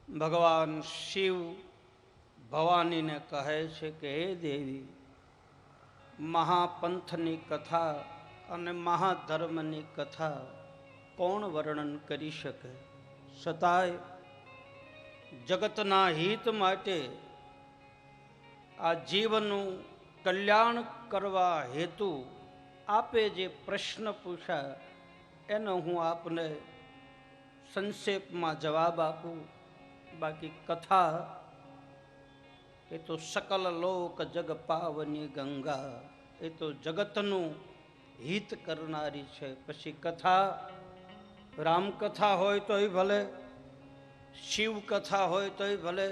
ભગવાન શિવ ભવાનીને કહે છે કે હે દેવી, મહાપંથની કથા અને મહાધર્મની કથા કોણ વર્ણન કરી શકે? છતાંય જગતના હિત માટે આ જીવનું કલ્યાણ કરવા હેતુ આપે જે પ્રશ્ન પૂછ્યા એનો હું આપને સંક્ષેપમાં જવાબ આપું. બાકી કથા એ તો સકલ લોક જગ પાવની ગંગા, એ તો જગતનું હિત કરનારી છે. પછી કથા રામકથા હોય તોય ભલે, શિવ કથા હોય તોય ભલે,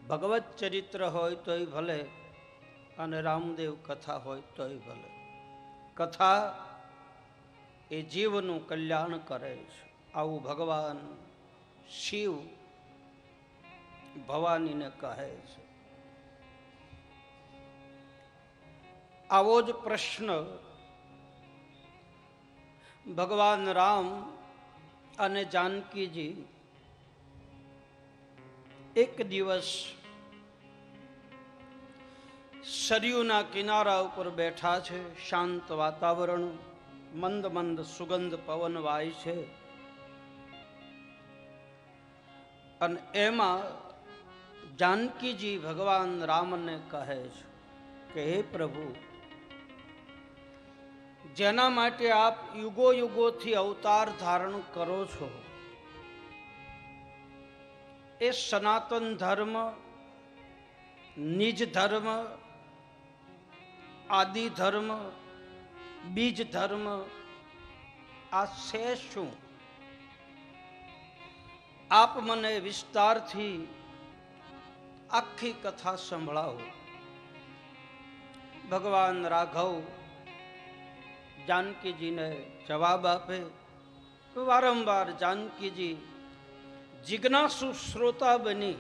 ભગવત ચરિત્ર હોય તોય ભલે, અને રામદેવ કથા હોય તોય ભલે. કથા એ જીવનું કલ્યાણ કરે છે. આવું ભગવાન શિવ ભવાનીને કહે છે. આવો જ પ્રશ્ન ભગવાન રામ અને જાનકીજી એક દિવસ સરયુના કિનારા ઉપર બેઠા છે. શાંત વાતાવરણ, મંદ મંદ સુગંધ પવન વાય છે. અને એમાં જાનકીજી ભગવાન રામને કહે છે કે હે પ્રભુ, જેના માટે આપ યુગો યુગોથી અવતાર ધારણ કરો છો, એ સનાતન ધર્મ, નિજ ધર્મ, આદિ ધર્મ, બીજ ધર્મ, આ છે શું? આપ મને વિસ્તારથી આખી કથા સંભળાવો. ભગવાન રાઘવ જાનકીજીને જવાબ આપે. વારંવાર જાનકીજી જિજ્ઞાસુ શ્રોતા બની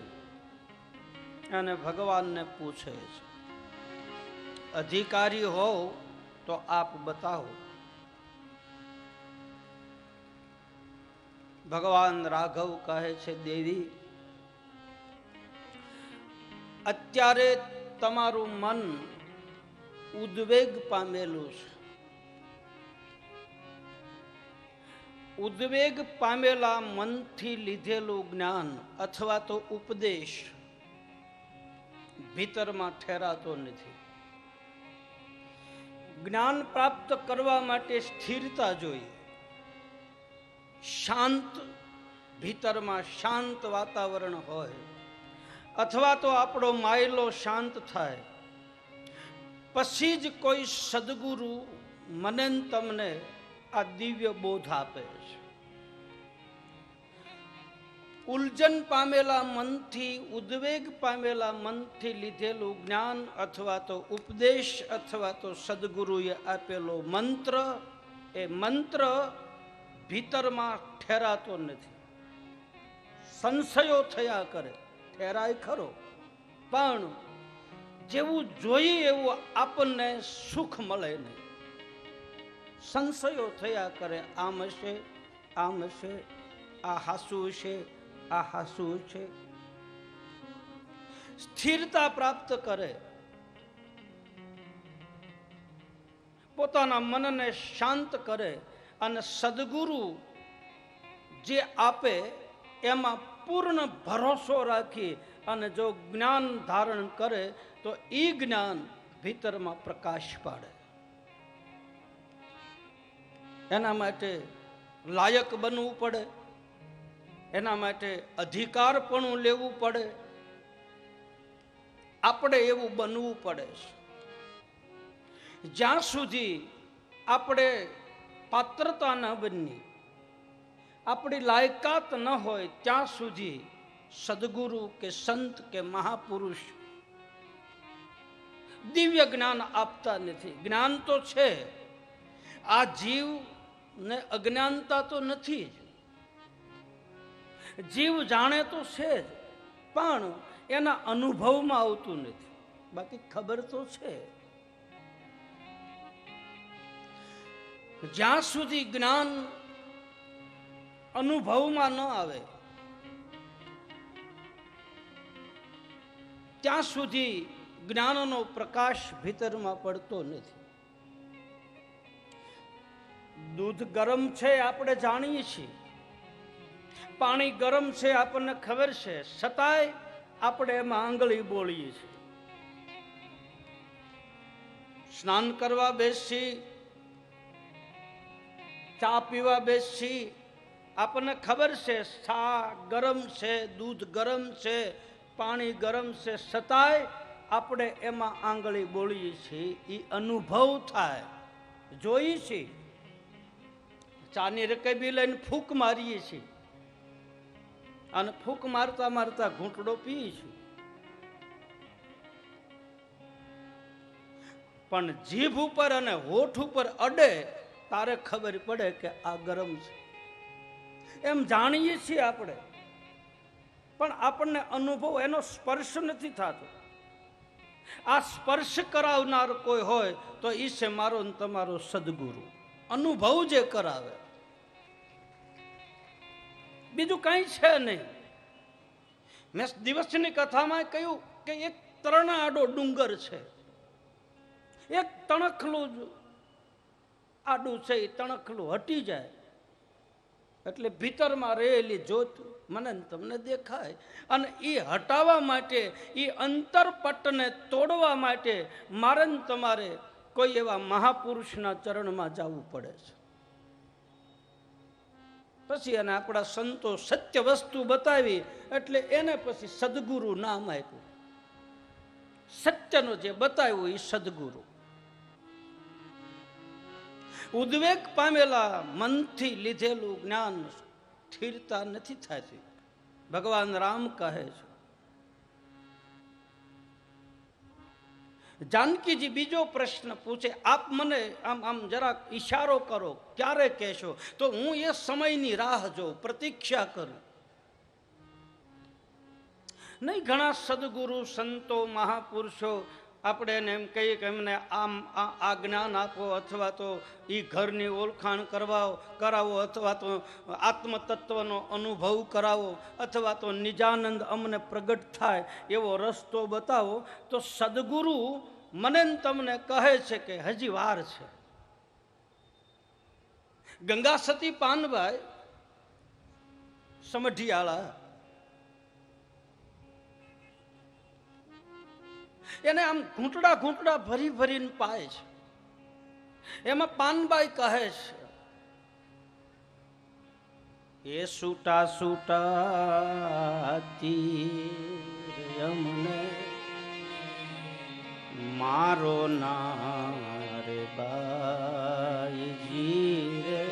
અને ભગવાનને પૂછે છે. અધિકારી હો તો આપ બતાવો. ભગવાન રાઘવ કહે છે, દેવી, અત્યારે તમારું મન ઉદ્વેગ પામેલું છે. ઉદ્વેગ પામેલા મનથી લીધેલું જ્ઞાન અથવા તો ઉપદેશ ભીતરમાં ઠેરાતો નથી. જ્ઞાન પ્રાપ્ત કરવા માટે સ્થિરતા જોઈએ. શાંત, ભીતરમાં શાંત વાતાવરણ હોય, અથવા તો આપણો માયલો શાંત થાય, પછી જ કોઈ સદગુરુ મને તમને આ દિવ્ય બોધ આપે છે. ઉલઝન પામેલા મનથી, ઉદ્વેગ પામેલા મનથી લીધેલું જ્ઞાન અથવા તો ઉપદેશ અથવા તો સદગુરુએ આપેલો મંત્ર, એ મંત્ર ભીતરમાં ઠેરાતો નથી. સંશયો થયા કરે, ઠેરાય ખરો, પણ જેવું જોઈએ એવું આપણને સુખ મળે નહીં. સંશયો થયા કરે, આમ હશે, આમ હશે, આ હાસુ છે, આ હાસુ છે. સ્થિરતા પ્રાપ્ત કરે, પોતાના મનને શાંત કરે અને સદગુરુ જે આપે એમાં પૂર્ણ ભરોસો રાખી અને જો જ્ઞાન ધારણ કરે તો એ જ્ઞાન ભીતરમાં પ્રકાશ પાડે. એના માટે લાયક બનવું પડે, એના માટે અધિકારપણું લેવું પડે, આપણે એવું બનવું પડે. જ્યાં સુધી આપણે પાત્રતા ન બની, આપણી લાયકાત ન હોય, ત્યાં સુધી સદગુરુ કે સંત કે મહાપુરુષ દિવ્ય જ્ઞાન આપતા નથી. જ્ઞાન તો છે, આ જીવને અજ્ઞાનતા તો નથી જ. જીવ જાણે તો છે જ, પણ એના અનુભવમાં આવતું નથી. બાકી ખબર તો છે. જ્યાં સુધી જ્ઞાન અનુભવમાં ન આવે ત્યાં સુધી જ્ઞાનનો પ્રકાશ ભીતરમાં પડતો નથી. દૂધ ગરમ છે આપણે જાણીએ છીએ, પાણી ગરમ છે આપણને ખબર છે, છતાંય આપણે એમાં આંગળી બોલીએ છીએ. સ્નાન કરવા બેસી, ચા પીવા બેસી, આપણને ખબર છે ચા ગરમ છે, દૂધ ગરમ છે, પાણી ગરમ છે, છતાંય આપણે એમાં આંગળી બોલીએ છીએ. એ અનુભવ થાય, જોઈએ છીએ. ચાની રકેબી લઈને ફૂંક મારીએ છીએ અને ફૂંક મારતા મારતા ઘૂંટડો પીએ છીએ. પણ જીભ ઉપર અને હોઠ ઉપર અડે તારે ખબર પડે કે આ ગરમ છે. એમ જાણીએ છીએ આપણે, પણ આપણને અનુભવ, એનો સ્પર્શ નથી થતો. આ સ્પર્શ કરાવનાર કોઈ હોય તો ઈ છે મારો ને તમારો સદગુરુ. અનુભવ જે કરાવે, બીજું કઈ છે નહીં. મેં દિવસની કથામાં કહ્યું કે એક તરણાડો ડુંગર છે, એક તણખલું આડું છે, એ તણખલું હટી જાય એટલે ભીતરમાં રહેલી જ્યોત મને તમને દેખાય. અને એ હટાવવા માટે, એ અંતરપટને તોડવા માટે મારે ને તમારે કોઈ એવા મહાપુરુષના ચરણમાં જવું પડે છે. પછી એને આપણા સંતો સત્ય વસ્તુ બતાવી એટલે એને પછી સદગુરુ નામ આપ્યું. સત્યનો જે બતાવ્યું એ સદગુરુ. ઉદ્વેગ પામેલા મનથી લીધેલું જ્ઞાન સ્થિરતા નથી થતી. ભગવાન રામ કહે છે. જાનકીજી બીજો પ્રશ્ન પૂછે, આપ મને આમ જરાક ઈશારો કરો, ક્યારે કહેશો? તો હું એ સમયની રાહ જોઉં, પ્રતીક્ષા કરું. નહીં, ઘણા સદગુરુ સંતો મહાપુરુષો આપણે એને એમ કહીએ કે એમને આ જ્ઞાન આપો, અથવા તો એ ઘરની ઓળખાણ કરાવો, અથવા તો આત્મતત્વનો અનુભવ કરાવો, અથવા તો નિજાનંદ અમને પ્રગટ થાય એવો રસ્તો બતાવો. તો સદગુરુ મને તમને કહે છે કે હજી વાર છે. ગંગા સતી પાનભાઈ સમઢિયાળા, એને આમ ઘૂંટડા ઘૂંટડા ભરી ભરીને પાય છે. એમાં પાનબાઈ કહે છે, એ સૂટા સૂટા તીર અમને મારો નારે બાઈજી રે,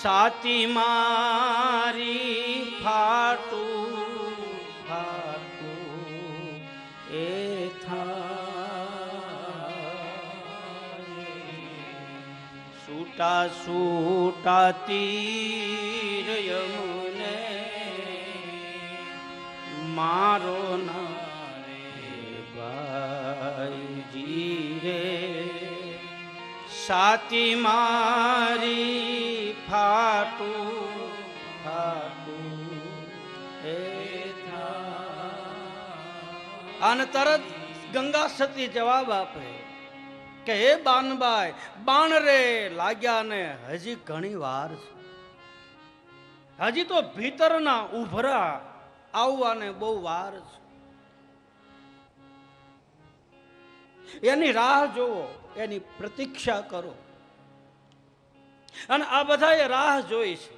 સાતી મારી ફાટું એ સૂટા સૂટા તીર યમુને મારો નારે બાઈજી રે, સાતી મારી ફાટું એ અને તરત ગંગા સતી જવાબ આપે કે હે બાનબાઈ, બાણ રે લાગ્યા ને હજી ઘણી વાર છે. હજી તો ભીતરના ઉભરા આવવાને બહુ વાર છે. એની રાહ જોવો, એની પ્રતીક્ષા કરો. અને આ બધાએ રાહ જોઈ છે,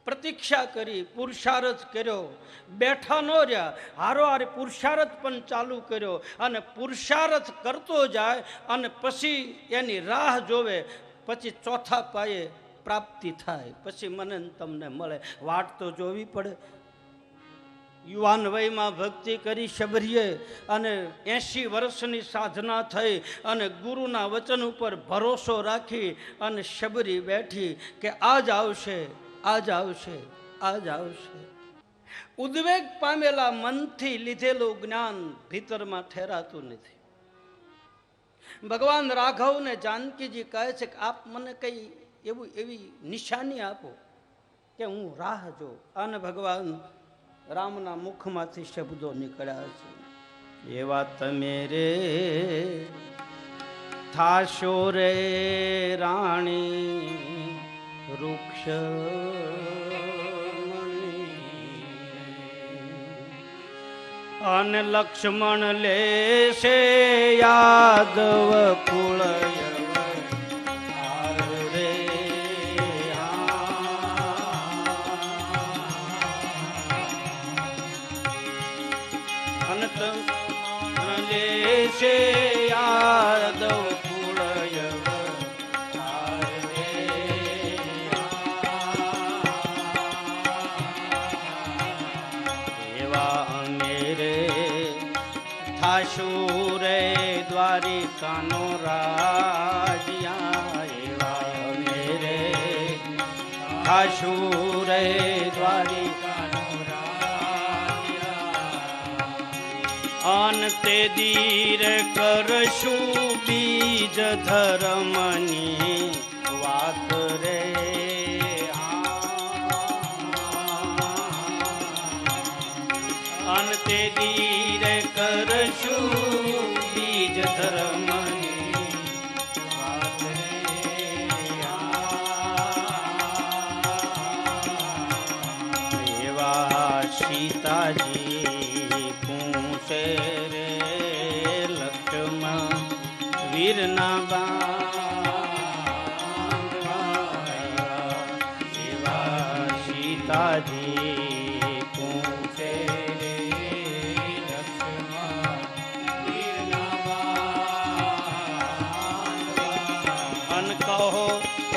પ્રતીક્ષા કરી, પુરુષાર્થ કર્યો, બેઠા ન રહ્યા, હારોહારે પુરુષાર્થ પણ ચાલુ કર્યો. અને પુરુષાર્થ કરતો જાય અને પછી એની રાહ જોવે, પછી ચોથા પાયે પ્રાપ્તિ થાય, પછી મને તમને મળે. વાટ તો જોવી પડે. યુવાન વયમાં ભક્તિ કરી શબરીએ અને 80 વર્ષની સાધના થઈ અને ગુરુના વચન ઉપર ભરોસો રાખી અને શબરી બેઠી કે આજ આવશે, આજ આવશે, આજ આવશે. ઉદ્વેગ પામેલા મનથી લીધેલું જ્ઞાન ભીતરમાં ઠેરાતું નથી. ભગવાન રાઘવને જાનકીજી કહે છે કે આપ મને કઈ એવી નિશાની આપો કે હું રાહ જોઉં. અને ભગવાન રામના મુખમાંથી શબ્દો નીકળ્યા છે, એવા તમે રે થાશો રે રાણી વૃક્ષ અને લક્ષ્મણ લેશે યાદવ કુળ રે અંત લેશે યાદવ કુળ રે દ્વારિકાનો રાજ્યા એવા મેરે ખાશુ રે દ્વારિકાનો રાજ્યા અંતે દીર કરશું બીજ ધર્મની વાત રે અંતે દીર કરશું બીજ ધર્મની વાત રે એવા સીતાજી પૂછે રે લક્ષ્મણ વીરના બાંધવા એવા સીતાજી પૂછે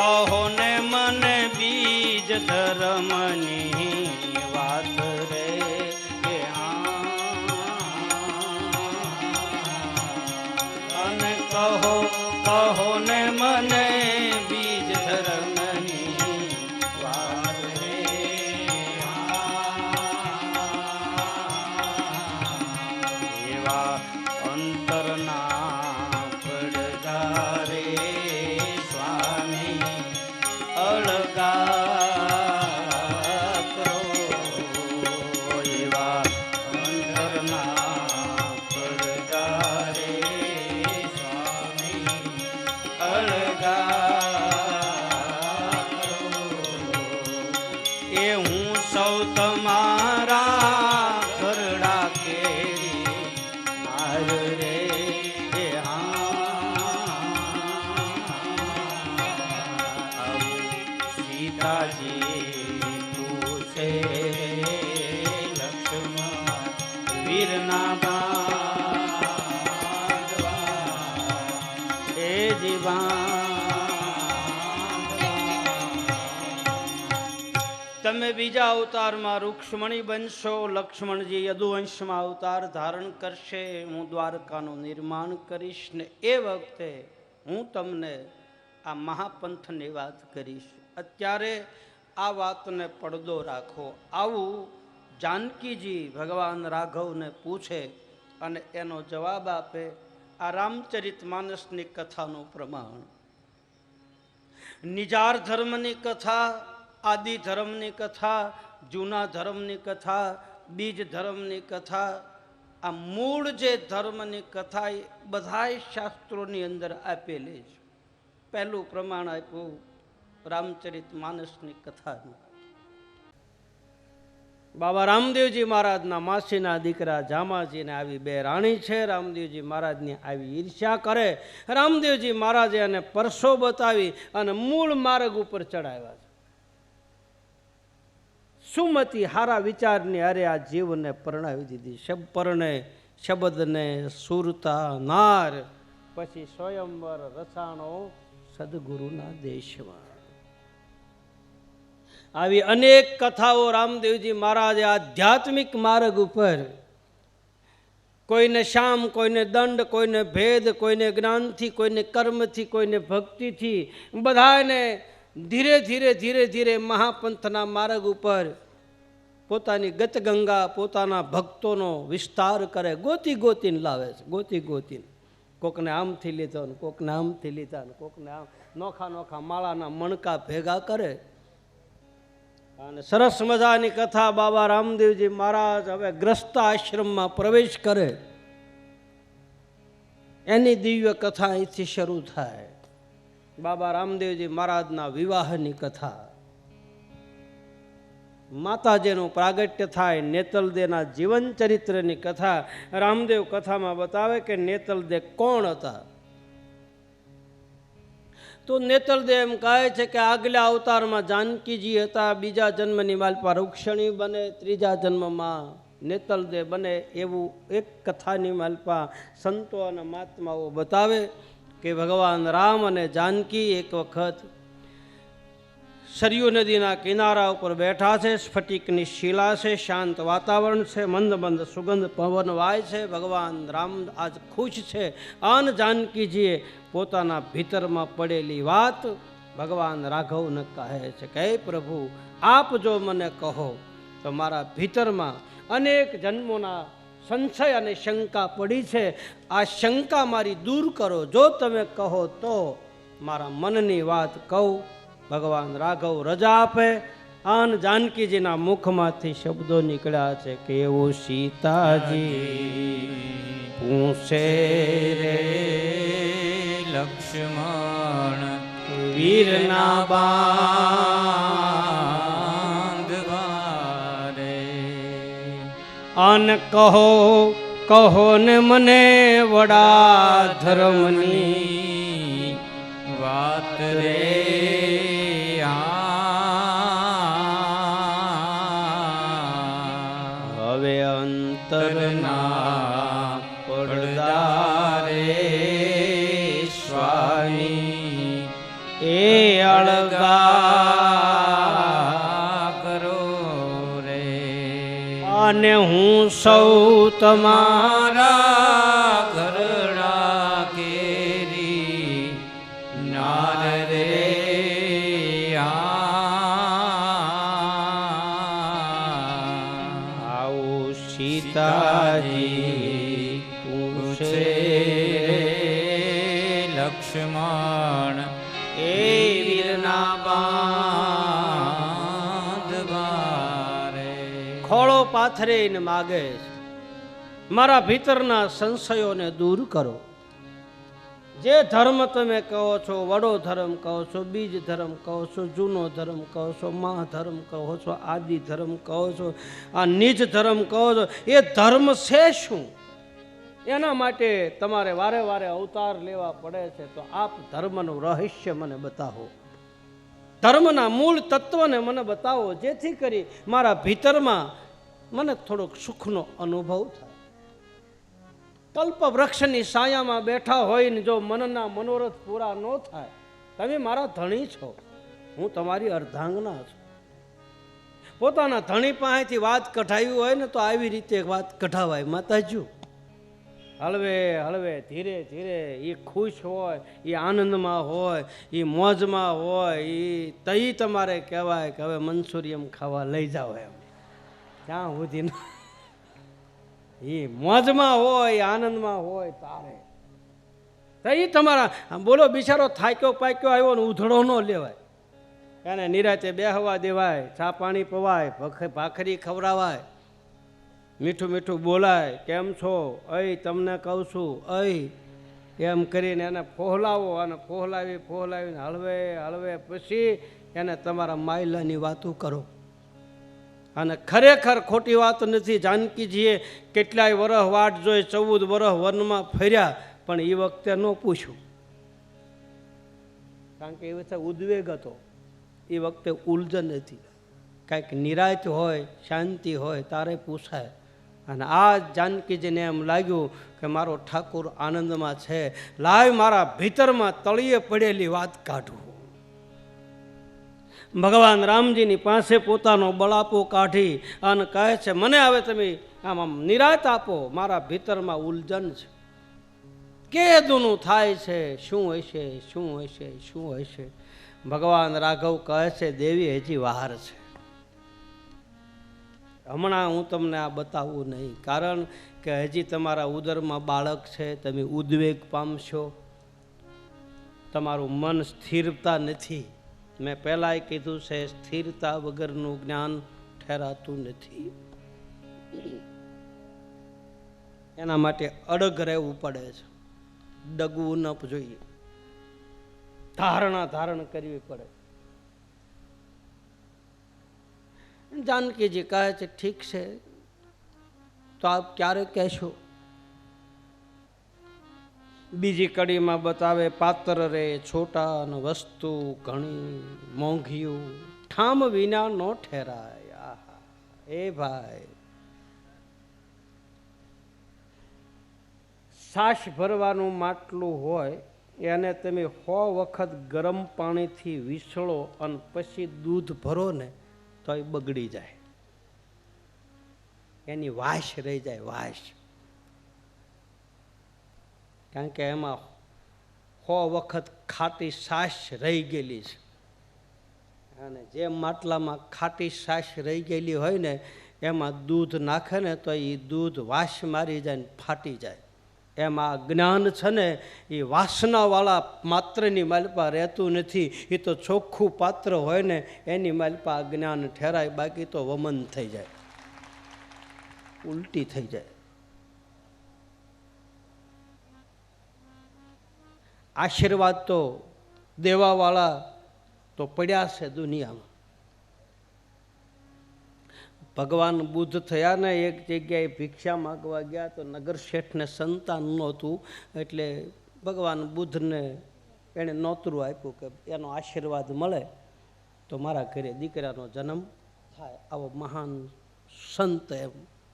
કહો ને મને બીજ ધર્મની વાત રે કે અને કહો ને મને બીજ ધર્મની વાત રે એવા અંતરના પડદારે તમારા ઘરડા કેરી નાર રે સીતાજી પૂછે લક્ષ્મણ વીરના બાંધવા એ જીવા તમે બીજા અવતારમાં રૂક્ષ્મણી બનશો, લક્ષ્મણજી યદુવંશમાં અવતાર ધારણ કરશે, હું દ્વારકાનું નિર્માણ કરીશ ને એ વખતે હું તમને આ મહાપંથની વાત કરીશ. અત્યારે આ વાતને પડદો રાખો. આવું જાનકીજી ભગવાન રાઘવને પૂછે અને એનો જવાબ આપે. આ રામચરિત માનસની કથાનું પ્રમાણ. નિજાર ધર્મની કથા, આદિ ધર્મની કથા, જૂના ધર્મની કથા, બીજ ધર્મની કથા, આ મૂળ જે ધર્મની કથા એ બધાય શાસ્ત્રોની અંદર આપેલી છે. પહેલું પ્રમાણ આપ્યું રામચરિત માનસની કથાનું. બાબા રામદેવજી મહારાજના માસીના દીકરા જામાજીને આવી બે રાણી છે. રામદેવજી મહારાજની આવી ઈર્ષ્યા કરે. રામદેવજી મહારાજે એને પરસો બતાવી અને મૂળ માર્ગ ઉપર ચડાવ્યા છે. સુમતી હારા વિચારની અરે આ જીવને પરણાવી દીધી. પરણે શબ્દને સુરતા નાર, પછી સ્વયંવર રસાણો સદગુરુના દેશમાં. આવી અનેક કથાઓ રામદેવજી મહારાજે આધ્યાત્મિક માર્ગ ઉપર કોઈને શામ, કોઈને દંડ, કોઈને ભેદ, કોઈને જ્ઞાનથી, કોઈને કર્મથી, કોઈને ભક્તિથી, બધાને ધીરે ધીરે ધીરે ધીરે મહાપંથના માર્ગ ઉપર પોતાની ગતગંગા, પોતાના ભક્તોનો વિસ્તાર કરે. ગોતી ગોતીને લાવે છે, ગોતી ગોતીને. કોકને આમથી લીધો ને કોકને આમથી લીધા ને કોકને આમ નોખા નોખા માળાના મણકા ભેગા કરે અને સરસ મજાની કથા બાબા રામદેવજી મહારાજ હવે ગ્રસ્ત આશ્રમમાં પ્રવેશ કરે એની દિવ્ય કથા અહીંથી શરૂ થાય. બાબા રામદેવજી મહારાજના વિવાહની કથા, માતાજીનું પ્રાગટ્ય થાય, નેતલદેના જીવન ચરિત્રની કથા રામદેવ કથામાં બતાવે કે નેતલદે કોણ હતા. તો નેતલદે એમ કહે છે કે આગલા અવતારમાં જાનકીજી હતા, બીજા જન્મની માલપા રૂક્ષણી બને, ત્રીજા જન્મમાં નેતલદે બને, એવું એક કથાની માલપા સંતો અને મહાત્માઓ બતાવે કે ભગવાન રામ અને જાનકી એક વખત સરયુ નદીના કિનારા ઉપર બેઠા છે. સ્ફટિકની શિલા છે, શાંત વાતાવરણ છે, મંદ મંદ સુગંધ પવન વાય છે. ભગવાન રામ આજ ખુશ છે. અન જાનકીજીએ પોતાના ભીતરમાં પડેલી વાત ભગવાન રાઘવને કહે છે કે હે પ્રભુ, આપ જો મને કહો તો મારા ભીતરમાં અનેક જન્મોના સંશય અને શંકા પડી છે. આ શંકા મારી દૂર કરો. જો તમે કહો તો મારા મનની વાત કહું. ભગવાન રાઘવ રજા આપે. આન જાનકીજીના મુખમાંથી શબ્દો નીકળ્યા છે કે એવું સીતાજી પૂછે રે લક્ષ્મણ વીરના બાંધવારે. અન કહો ને મને વડા ધર્મની વાત રે. હવે અંતરના પડદા રે સ્વામી એ અળગા કરો રે. અને હું સૌ તમારા ઘરડા કેરી નાર રે. આવું સીતાજી પૂછે લક્ષ્મણ એ વીરના બાંધવારે. ખોળો પાથરીને માગે છે, મારા ભીતરના સંશયોને દૂર કરો. જે ધર્મ તમે કહો છો, વડો ધર્મ કહો છો, બીજ ધર્મ કહો છો, જૂનો ધર્મ કહો છો, મા ધર્મ કહો છો, આદિ ધર્મ કહો છો, આ નીચ ધર્મ કહો છો, એ ધર્મ છે શું? એના માટે તમારે વારે વારે અવતાર લેવા પડે છે. તો આપ ધર્મનું રહસ્ય મને બતાવો, ધર્મના મૂળ તત્વને મને બતાવો, જેથી કરી મારા ભીતરમાં મને થોડોક સુખનો અનુભવ થાય. કલ્પ વૃક્ષની સાયામાં બેઠા હોય ને જો મનના મનોરથ પૂરા ન થાય, તમે મારા ધણી છો, હું તમારી અર્ધાંગના છું. પોતાના ધણી પાસેથી વાત કઢાવી હોય ને તો આવી રીતે વાત કઢાવાય. માતાજી હળવે હળવે ધીરે ધીરે એ ખુશ હોય, એ આનંદમાં હોય, એ મોજમાં હોય, એ તઈ તમારે કહેવાય કે હવે મંચુરિયમ ખાવા લઈ જાઓ. એમ ક્યાં સુધી એ મોજમાં હોય, આનંદમાં હોય તારે તઈ તમારા બોલો. બિચારો થાક્યો પાક્યો આવ્યો ને ઉધડો ન લેવાય, એને નિરાતે બેહવા દેવાય, ચા પાણી પવાય, ભાખરી ખવડાવાય, મીઠું મીઠું બોલાય, કેમ છો અય તમને કહું છું અય, એમ કરીને એને ફોહલાવો. અને ફોહલાવીને હળવે હળવે પછી એને તમારા માયલાની વાતો કરો. અને ખરેખર ખોટી વાત નથી. જાનકીજીએ કેટલાય વરહ વાટ જોઈ, 14 વરહ વનમાં ફર્યા, પણ એ વખતે ન પૂછ્યું, કારણ કે એ વખતે ઉદ્વેગ હતો, એ વખતે ઉલઝન હતી. કાંઈક નિરાશ હોય, શાંતિ હોય તારે પૂછાય. અને આ જાનકીજીને એમ લાગ્યું કે મારો ઠાકુર આનંદમાં છે, લાય મારા ભીતરમાં તળિયે પડેલી વાત કાઢું. ભગવાન રામજીની પાસે પોતાનો બળાપો કાઢી અને કહે છે મને હવે તમે આમ નિરાત આપો, મારા ભીતરમાં ઉલઝન છે, કેદુનું થાય છે, શું હશે શું હશે શું હશે. ભગવાન રાઘવ કહે છે દેવી હજી વાર છે, હમણાં હું તમને આ બતાવું નહીં, કારણ કે હજી તમારા ઉદરમાં બાળક છે, તમે ઉદ્વેગ પામશો, તમારું મન સ્થિરતા નથી, મેં પહેલાંય કીધું છે, સ્થિરતા વગરનું જ્ઞાન ઠેરાતું નથી. એના માટે અડગ રહેવું પડે છે, ડગવું ન જોઈએ, ધારણ કરવી પડે. જાનકીજી કહે છે, ઠીક છે, તો આપ ક્યારે કહેશો? બીજી કડીમાં બતાવે, પાત્ર રે છોટા અને વસ્તુ ઘણી મોંઘિયું, ઠામ વિના નો ઠેરાય. આહા, એ ભાઈ, છાશ ભરવાનું માટલું હોય એને તમે 100 વખત ગરમ પાણીથી વિસળો અને પછી દૂધ ભરો ને તો એ બગડી જાય, એની વાસ રહી જાય, વાસ. કારણ કે એમાં 100 વખત ખાટી છાશ રહી ગયેલી છે, અને જે માટલામાં ખાટી છાશ રહી ગયેલી હોય ને એમાં દૂધ નાખે ને તો એ દૂધ વાસ મારી જાય ને ફાટી જાય. એમાં જ્ઞાન છે ને એ વાસનાવાળા માત્રની માલપા રહેતું નથી. એ તો ચોખ્ખું પાત્ર હોય ને એની માલપા જ્ઞાન ઠેરાય, બાકી તો વમન થઈ જાય, ઉલટી થઈ જાય. આશીર્વાદ તો દેવાવાળા તો પડ્યા છે દુનિયામાં. ભગવાન બુદ્ધ થયા ને એક જગ્યાએ ભિક્ષા માગવા ગયા તો નગર શેઠને સંતાન નહોતું, એટલે ભગવાન બુદ્ધને એણે નોતરું આપ્યું કે એનો આશીર્વાદ મળે તો મારા ઘરે દીકરાનો જન્મ થાય. આવો મહાન સંત, એમ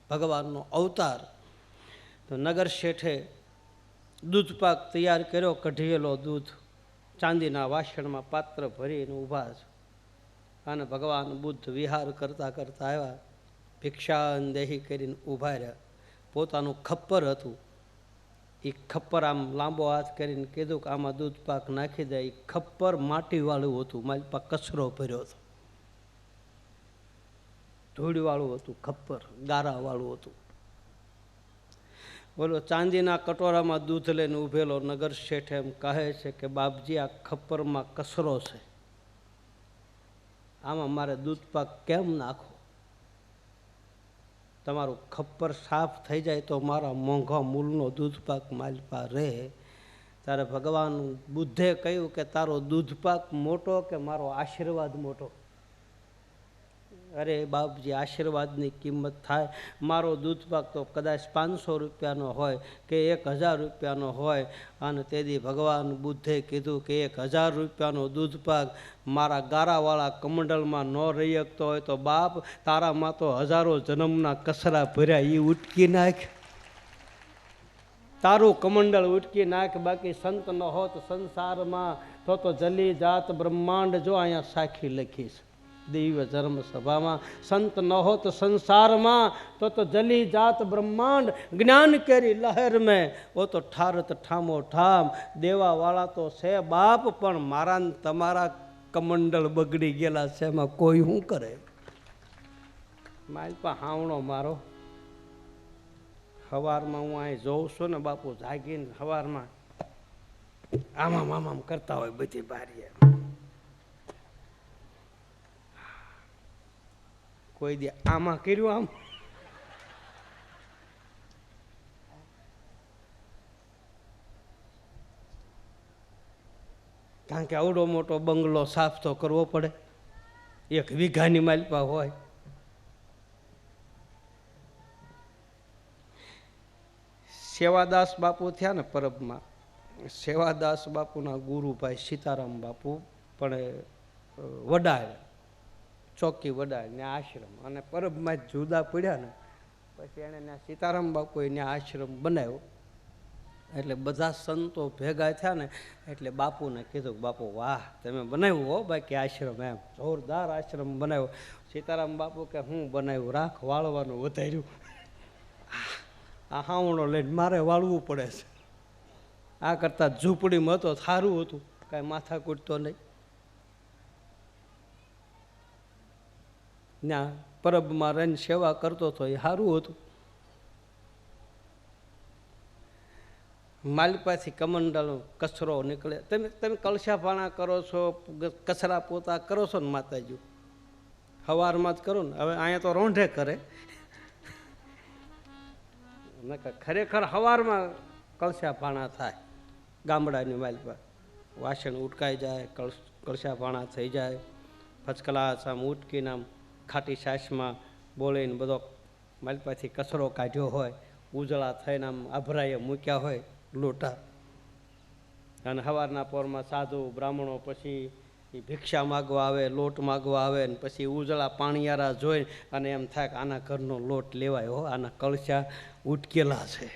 ભગવાનનો અવતાર. તો નગર શેઠે દૂધપાક તૈયાર કર્યો, કઢીયેલો દૂધ ચાંદીના વાસણમાં પાત્ર ભરીને ઊભા છે. અને ભગવાન બુદ્ધ વિહાર કરતા કરતા આવ્યા, ભિક્ષા દેહી કરીને ઊભા રહ્યા. પોતાનું ખપ્પર હતું, એ ખપ્પર આમ લાંબો હાથ કરીને કીધું કે આમાં દૂધ પાક નાખી દે. એ ખપ્પર માટીવાળું હતું, મારી પાસે કચરો ભર્યો હતો, ધૂળવાળું હતું ખપ્પર, ગારાવાળું હતું. બોલો, ચાંદીના કટોરામાં દૂધ લઈને ઊભેલો નગર શેઠ એમ કહે છે કે બાપજી, આ ખપ્પરમાં કચરો છે, આમાં મારે દૂધ પાક કેમ નાખો? તમારું ખપ્પર સાફ થઈ જાય તો મારા મોંઘા મૂલનો દૂધ પાક માલપા રહે. ત્યારે ભગવાન બુદ્ધે કહ્યું કે તારો દૂધ પાક મોટો કે મારો આશીર્વાદ મોટો? અરે બાપજી, આશીર્વાદની કિંમત થાય. મારો દૂધ પાક તો કદાચ 500 રૂપિયાનો હોય કે 1000 રૂપિયાનો હોય. અને તેથી ભગવાન બુદ્ધે કીધું કે 1000 રૂપિયાનો દૂધ પાક મારા ગારાવાળા કમંડલમાં ન રહી શકતો હોય તો બાપ, તારામાં તો હજારો જન્મના કચરા ભર્યા, એ ઉટકી નાખ, તારું કમંડળ ઉટકી નાખ. બાકી સંત ન હોત સંસારમાં તો જલી જાત બ્રહ્માંડ. જો અહીંયા સાખી લખીશ દિવ્ય ધર્મ સભામાં, સંત ન હોત સંસારમાં તો જલી જાત બ્રહ્માંડ. જ્ઞાન કેરી લહેર મેં ઓ તો ઠારત ઠામો ઠામ. દેવાવાળા તો છે બાપ, પણ મારા ને તમારા કમંડળ બગડી ગયેલા છે, એમાં કોઈ શું કરે? મારી પા હાવણો મારો. સવારમાં હું અહીં જોઉં છું ને બાપુ, જાગીને સવારમાં આમામ આમામ કરતા હોય બધી બારીએ. કોઈ દે આમાં કર્યું આમ? કારણ કે આવડો મોટો બંગલો સાફ તો કરવો પડે, 1 વીઘાની માલપા હોય. સેવાદાસ બાપુ થયા ને પરબમાં, સેવાદાસ બાપુના ગુરુભાઈ સીતારામ બાપુ પણ વડાય, ચોકી વડાય ને આશ્રમ. અને પરબમાં જ જુદા પડ્યા ને પછી એણે ત્યાં સીતારામ બાપુએ ત્યાં આશ્રમ બનાવ્યો. એટલે બધા સંતો ભેગા થયા ને એટલે બાપુને કીધું કે બાપુ વાહ, તમે બનાવ્યું હો બાકી આશ્રમ, એમ જોરદાર આશ્રમ બનાવ્યો. સીતારામ બાપુ કે હું બનાવ્યું, રાખ વાળવાનું વધાર્યું. આ હાવણો લઈને મારે વાળવું પડે છે. આ કરતાં ઝૂંપડીમાં તો સારું હતું, કાંઈ માથા કૂટતો નહીં. ત્યાં પરબમાં રહીને સેવા કરતો હતો, એ સારું હતું. માલિપાથી કમંડળ કચરો નીકળે. તમે કળશા પાણા કરો છો, કચરા પોતા કરો છો ને માતાજી, સવારમાં જ કરો ને. હવે અહીંયા તો રોંઢે કરે, ખરેખર સવારમાં કળશા પાણા થાય. ગામડાની માલિપા વાસણ ઉટકાઈ જાય, કળશા પાણા થઈ જાય, ફચકલાસ આમ ઉટકીને આમ ખાટી છાશમાં બોલીને બધો માલિપાથી કચરો કાઢ્યો હોય, ઉજળા થઈને આમ આભરાએ મૂક્યા હોય લોટા. અને સવારના પોરમાં સાધુ બ્રાહ્મણો પછી એ ભિક્ષા માગવા આવે, લોટ માગવા આવે, ને પછી ઉજળા પાણીયારા જોઈ અને એમ થાય કે આના ઘરનો લોટ લેવાય હો, આના કળશા ઉટકેલા છે.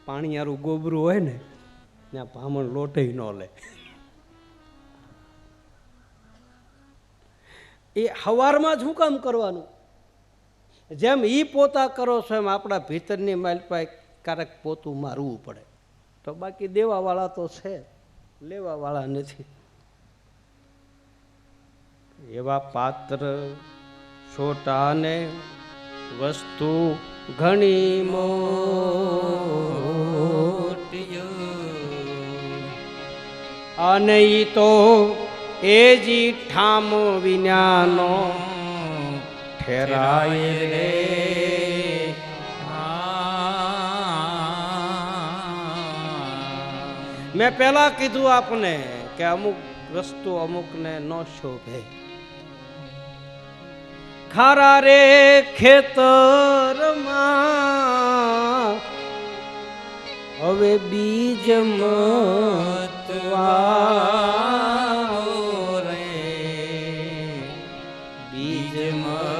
પાણીયારું ગોબરું હોય ને ત્યાં બ્રાહ્મણ લોટે ન લે. એ સવારમાં જ શું કામ કરવાનું? જેમ એ પોતા કરો છો એમ આપણા ભીતરની માલપાઈ ક્યારેક પોતું મારવું પડે. તો બાકી દેવાવાળા તો છે, લેવાવાળા નથી. એવા પાત્ર છોટા ને વસ્તુ ઘણી મોટી, અને ઈ તો એ જી ઠામ વિનાનો ઠેરાય રે. મેં પહેલા કીધું આપને કે અમુક વસ્તુ અમુકને ન શોભે. ખારા રે ખેતરમાં હવે બીજ મતવા રે, બીજ મતવા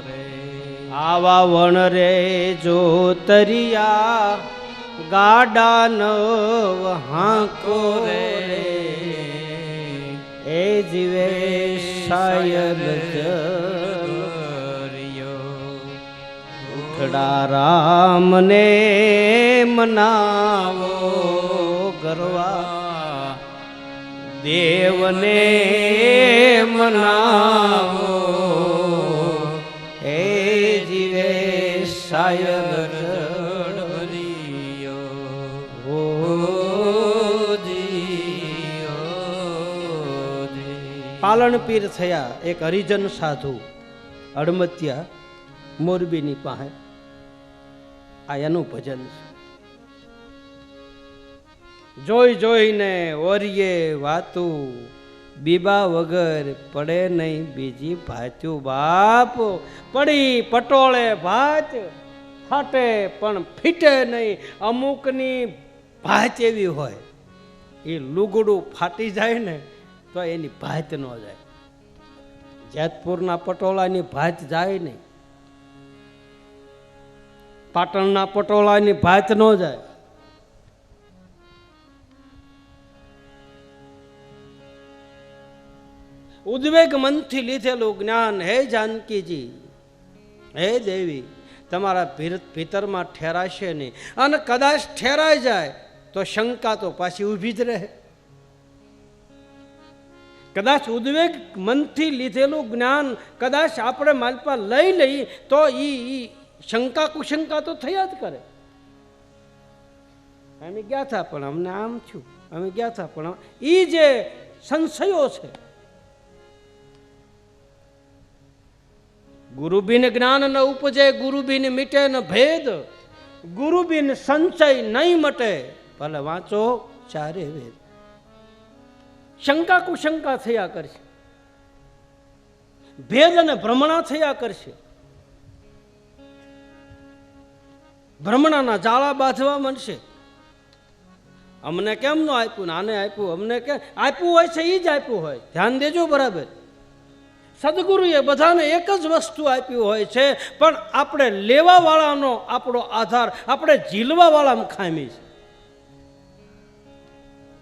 રે. આવા વણ રે જો તરિયા ગાડા નવ હાંકો રે, એ જીવે શાયદ ઉઠડા રામને મનાવો ગરવા, દેવને મનાવો, એ જીવે શાયદ પાલનપીર થયા. એક હરિજન સાધુ અડમતિયા મોરબીની પાસે, આ એનું ભજન છે. જોઈ જોઈને ઓરિયે વાતું, બીબા વગર પડે નહીં બીજી ભાત્યું. બાપ પડી પટોળે ભાત, ફાટે પણ ફીટે નહીં. અમુકની ભાત એવી હોય, એ લુગડું ફાટી જાય ને તો એની ભાત ન જાય. જેતપુરના પટોળાની ભાત જાય નહીં, પાટણના પટોળાની ભાત ન જાય. ઉદ્વેગ મનથી લીધેલું જ્ઞાન હે જાનકીજી, હે દેવી, તમારા ભીતરમાં ઠેરાશે નહીં. અને કદાચ ઠેરાઈ જાય તો શંકા તો પાછી ઊભી જ રહે. કદાચ ઉદ્વેગ મનથી લીધેલું જ્ઞાન કદાચ આપણે માલપા લઈ લઈ તો એ શંકા કુશંકા તો થયા જ કરે. અમે ગયા હતા પણ અમને આમ થયું, અમે ગયા હતા પણ એ જે સંશયો છે. ગુરુબિન જ્ઞાન ન ઉપજે, ગુરુબિન મીટે ન ભેદ, ગુરુબિન સંચય નહીં મટે, ભલે વાંચો ચારે વેદ. શંકા કુશંકા થયા કરશે, ભેદ અને ભ્રમણા થયા કરશે. ભ્રમણાના જાળા બાંધવા માંડશે. અમને કેમ ન આપ્યું ને આને આપ્યું, અમને કેમ આપ્યું હોય છે એ જ આપ્યું હોય. ધ્યાન દેજો બરાબર. સદગુરુએ બધાને એક જ વસ્તુ આપ્યું હોય છે, પણ આપણે લેવા વાળાનો આપણો આધાર, આપણે ઝીલવા વાળામાં ખામી છે.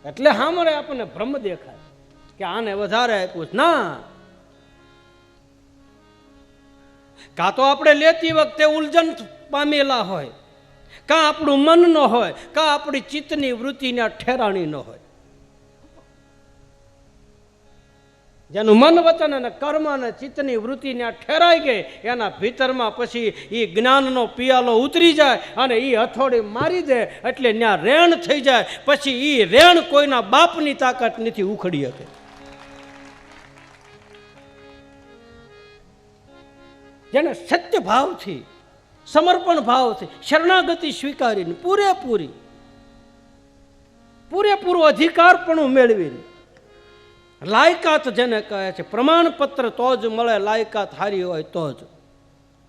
એટલે સામે આપણને ભ્રમ દેખાય કે આને વધારે આપ્યું. ના, કાં તો આપણે લેતી વખતે ઉલઝન પામેલા હોય, કાં આપણું મન ન હોય, કાં આપણી ચિત્તની વૃત્તિના ઠેરાણી ન હોય. જેનું મન વચન અને કર્મ અને ચિત્તની વૃત્તિ ત્યાં ઠેરાઈ ગઈ, એના ભીતરમાં પછી એ જ્ઞાનનો પિયાલો ઉતરી જાય અને એ હથોડી મારી દે એટલે ત્યાં રેણ થઈ જાય. પછી એ રેણ કોઈના બાપની તાકાત નથી ઉખડી શકે. જેને સત્ય ભાવથી, સમર્પણ ભાવથી, શરણાગતિ સ્વીકારીને પૂરેપૂરો અધિકારપણું મેળવીને, લાયકાત જેને કહે છે, પ્રમાણપત્ર તો જ મળે. લાયકાત હારી હોય તો જ.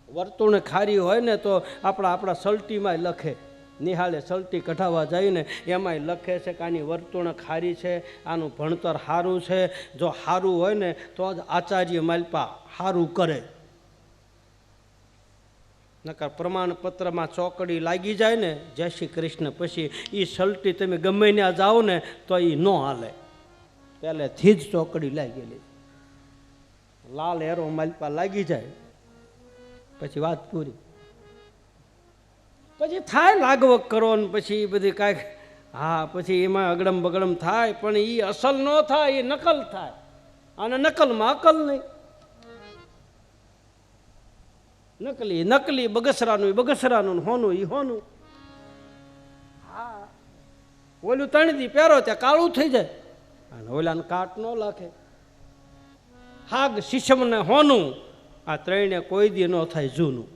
વર્તુળ ખારી હોય ને તો આપણા સલટીમાં લખે, નિહાળે સલટી કઢાવવા જઈને એમાંય લખે છે કે આની વર્તુળ ખારી છે, આનું ભણતર સારું છે. જો સારું હોય ને તો જ આચાર્ય માલપા સારું કરે. નકર પ્રમાણપત્રમાં ચોકડી લાગી જાય ને જય શ્રી કૃષ્ણ, પછી એ સલટી તમે ગમે ત્યાં જાઓ ને તો એ ન હાલે. પહેલેથી જ ચોકડી લાગેલી, લાલ એરો માલપા લાગી જાય પછી વાત પૂરી. પછી થાય લાગવક કરો ને પછી બધી કાંઈક, હા પછી એમાં અગડમ બગડમ થાય, પણ એ અસલ ન થાય, એ નકલ થાય. અને નકલમાં અકલ નહીં. નકલી બગસરાનું હોનું એ હોનું. હા ઓલું તણદી પહેરો ત્યાં કાળું થઈ જાય અને ઓલાને કાટ ન લાખે. હાગ શીશમને હોનું, આ ત્રણે કોઈ દી ન થાય જૂનું.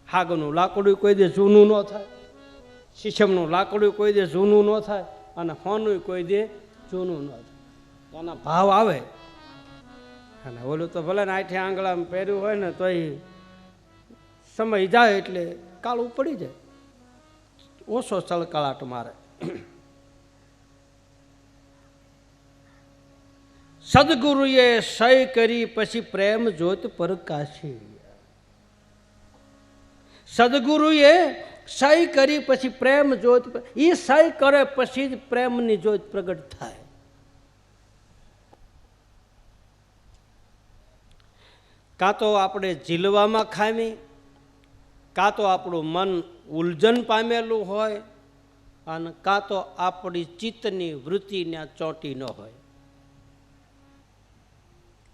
હાગનું લાકડું કોઈ દે જૂનું ન થાય, શીશમનું લાકડું કોઈ દે જૂનું ન થાય, અને હોનું કોઈ દે જૂનું ન થાય. એના ભાવ આવે. અને ઓલું તો ભલે ને આઠે આંગળામાં પહેર્યું હોય ને તો સમય જાય એટલે કાળું પડી જાય, ઓછો ચળકળાટ મારે. સદગુરુએ સહી કરી પછી પ્રેમ જ્યોત પ્રકાશી. સદગુરુએ સહી કરી પછી પ્રેમ જ્યોત, એ સહી કરે પછી જ પ્રેમની જ્યોત પ્રગટ થાય. કાં તો આપણે ઝીલવામાં ખામી, કાં તો આપણું મન ઉલઝન પામેલું હોય, અને કાં તો આપણી ચિત્તની વૃત્તિને ચોંટી ન હોય.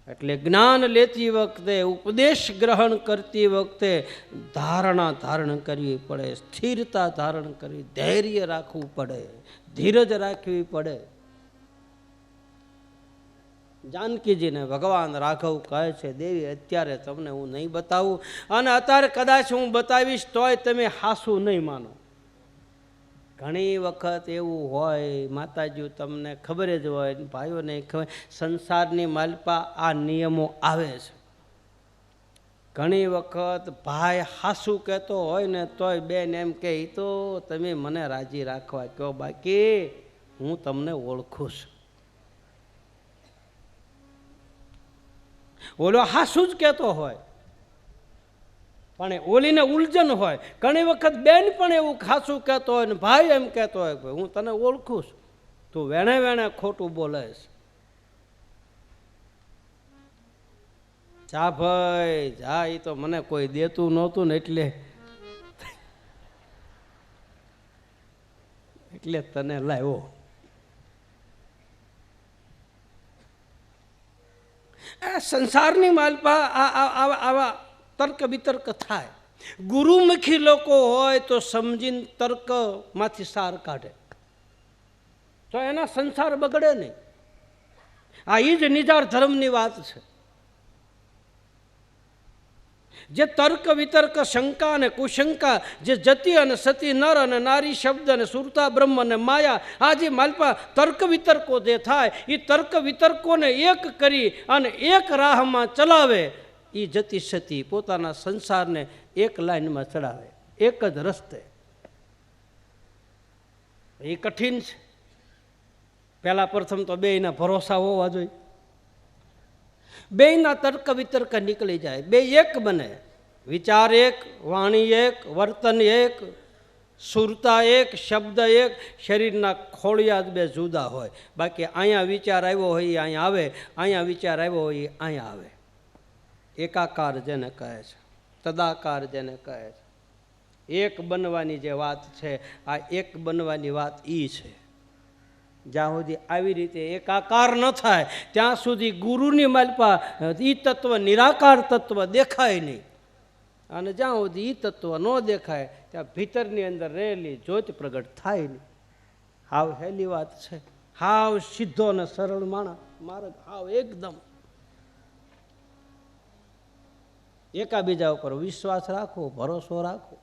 એટલે જ્ઞાન લેતી વખતે, ઉપદેશ ગ્રહણ કરતી વખતે ધારણા ધારણ કરવી પડે, સ્થિરતા ધારણ કરવી, ધૈર્ય રાખવું પડે, ધીરજ રાખવી પડે. જાનકીજીને ભગવાન રાઘવ કહે છે, દેવી અત્યારે તમને હું નહીં બતાવું, અને અત્યારે કદાચ હું બતાવીશ તોય તમે હાસું નહીં માનો. ઘણી વખત એવું હોય, માતાજી તમને ખબર જ હોય, ભાઈઓને ખબર, સંસારની માલપા આ નિયમો આવે છે. ઘણી વખત ભાઈ હાસું કહેતો હોય ને તોય બેન એમ કે એ તો તમે મને રાજી રાખવા કહો, બાકી હું તમને ઓળખું છું. ઓલો હાસું જ કહેતો હોય પણ ઓલીને ઉલઝન હોય. ઘણી વખત બેન પણ એવું ખાસું કહેતો હોય ને ભાઈ એમ કહેતો હોય કે હું તને ઓળખું છું, તું વેણે વેણે ખોટું બોલે છે. જા ભાઈ જા, એ તો મને કોઈ દેતું નહોતું ને એટલે તને લાવ્યો. આ સંસારની માલપા આવા તર્ક વિતર્ક થાય. ગુરુમુખી લોકો હોય તો સમજીને તર્કમાંથી સાર કાઢે તો એના સંસાર બગડે નહીં. આ એ જ નિજાર ધર્મની વાત છે. જે તર્ક વિતર્ક, શંકા અને કુશંકા, જે જતી અને સતી, નર અને નારી શબ્દ અને સુરતા બ્રહ્મ અને માયા, આ જે માલપા તર્ક વિતર્કો જે થાય, એ તર્ક વિતર્કોને એક કરી અને એક રાહમાં ચલાવે. એ જતી સતી પોતાના સંસારને એક લાઈનમાં ચડાવે, એક જ રસ્તે. એ કઠિન છે. પહેલા પ્રથમ તો બેયના ભરોસા હોવા જોઈએ. બેયના તર્ક વિતર્ક નીકળી જાય, બે એક બને. વિચાર એક, વાણી એક, વર્તન એક, સુરતા એક, શબ્દ એક. શરીરના ખોળિયા જ બે જુદા હોય, બાકી અહીંયા વિચાર આવ્યો હોય એ અહીંયા આવે, અહીંયા વિચાર આવ્યો હોય એ અહીંયા આવે. એકાકાર જેને કહે છે, તદાકાર જેને કહે છે, એક બનવાની જે વાત છે, આ એક બનવાની વાત એ છે. જ્યાં સુધી આવી રીતે એકાકાર ન થાય ત્યાં સુધી ગુરુની માલપા એ તત્વ નિરાકાર તત્વ દેખાય નહીં. અને જ્યાં સુધી એ તત્વ ન દેખાય ત્યાં ભીતરની અંદર રહેલી જ્યોત પ્રગટ થાય નહીં. હાવ હેલી વાત છે, હાવ સીધો અને સરળ માર્ગ, હાવ એકદમ. એકાબીજા ઉપર વિશ્વાસ રાખો, ભરોસો રાખો.